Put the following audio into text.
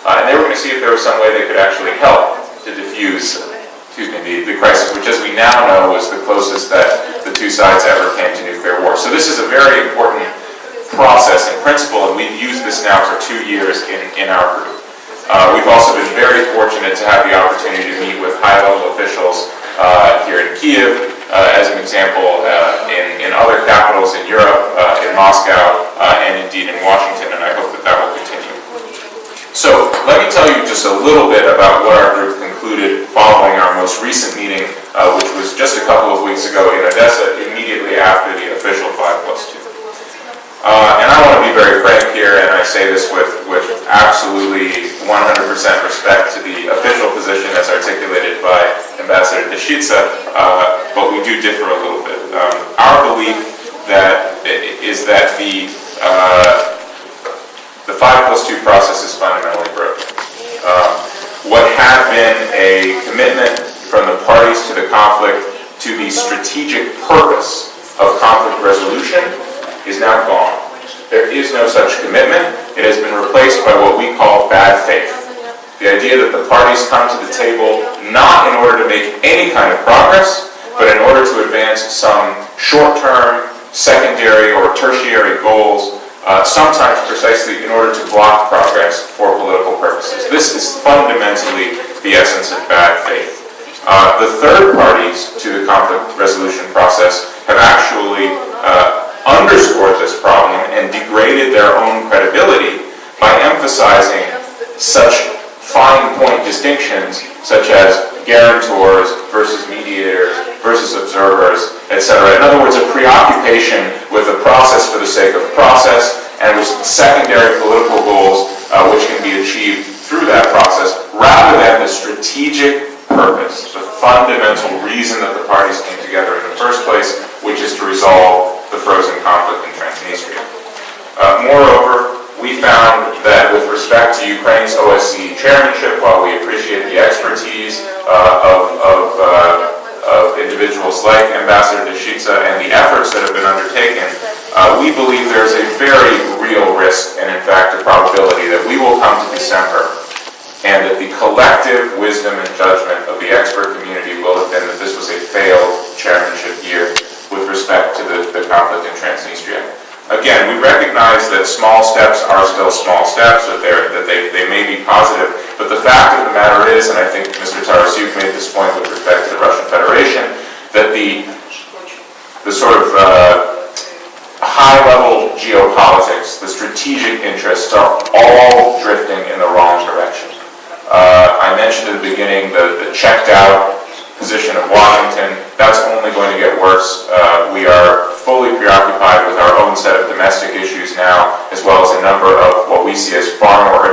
And they were going to see if there was some way they could actually help to diffuse the crisis, which, as we now know, was the closest that the two sides ever came to nuclear war. So this is a very important process and principle, and we've used this now for 2 years in our group. We've also been very fortunate to have the opportunity to meet with high-level officials here in Kiev, as an example, in other capitals in Europe, in Moscow, and indeed in Washington, and I hope that that will continue. So let me tell you just a little bit about what our group concluded following our most recent meeting, which was just a couple of weeks ago in Odessa, immediately after the official 5+2. And I want to be very frank here, and I say this with absolutely 100% respect to the official position as articulated by Ambassador Deshitsa, but we do differ a little bit. Our belief is that the 5+2 process is fundamentally broken. What had been a commitment from the parties to the conflict to the strategic purpose of conflict resolution is now gone. There is no such commitment. It has been replaced by what we call bad faith. The idea that the parties come to the table not in order to make any kind of progress, but in order to advance some short-term, secondary, or tertiary goals, sometimes precisely in order to block progress for political purposes. This is fundamentally the essence of bad faith. The third parties to the conflict resolution process have actually underscored this problem and degraded their own credibility by emphasizing such fine point distinctions such as guarantors versus mediators versus observers, etc. In other words, a preoccupation with the process for the sake of process and with secondary political goals which can be achieved through that process rather than the strategic purpose, the fundamental reason that the parties came together in the first place, which is to resolve the frozen conflict in Transnistria. Moreover, we found that with respect to Ukraine's OSCE chairmanship, while we appreciate the expertise of individuals like Ambassador Deshitsa and the efforts that have been undertaken, we believe there's a very real risk and in fact a probability that we will come to December and that the collective wisdom and judgment of the expert community will have been that this was a failed chairmanship year with respect to the conflict in Transnistria. Again, we recognize that small steps are still small steps, that they may be positive, but the fact of the matter is, and I think Mr. Tarasyuk made this point with respect to the Russian Federation, that the sort of high-level geopolitics, the strategic interess are all drifting in the wrong direction. I mentioned at the beginning the checked-out position of Washington. That's only going to get worse. We are fully preoccupied with our own set of domestic issues now, as well as a number of what we see as far more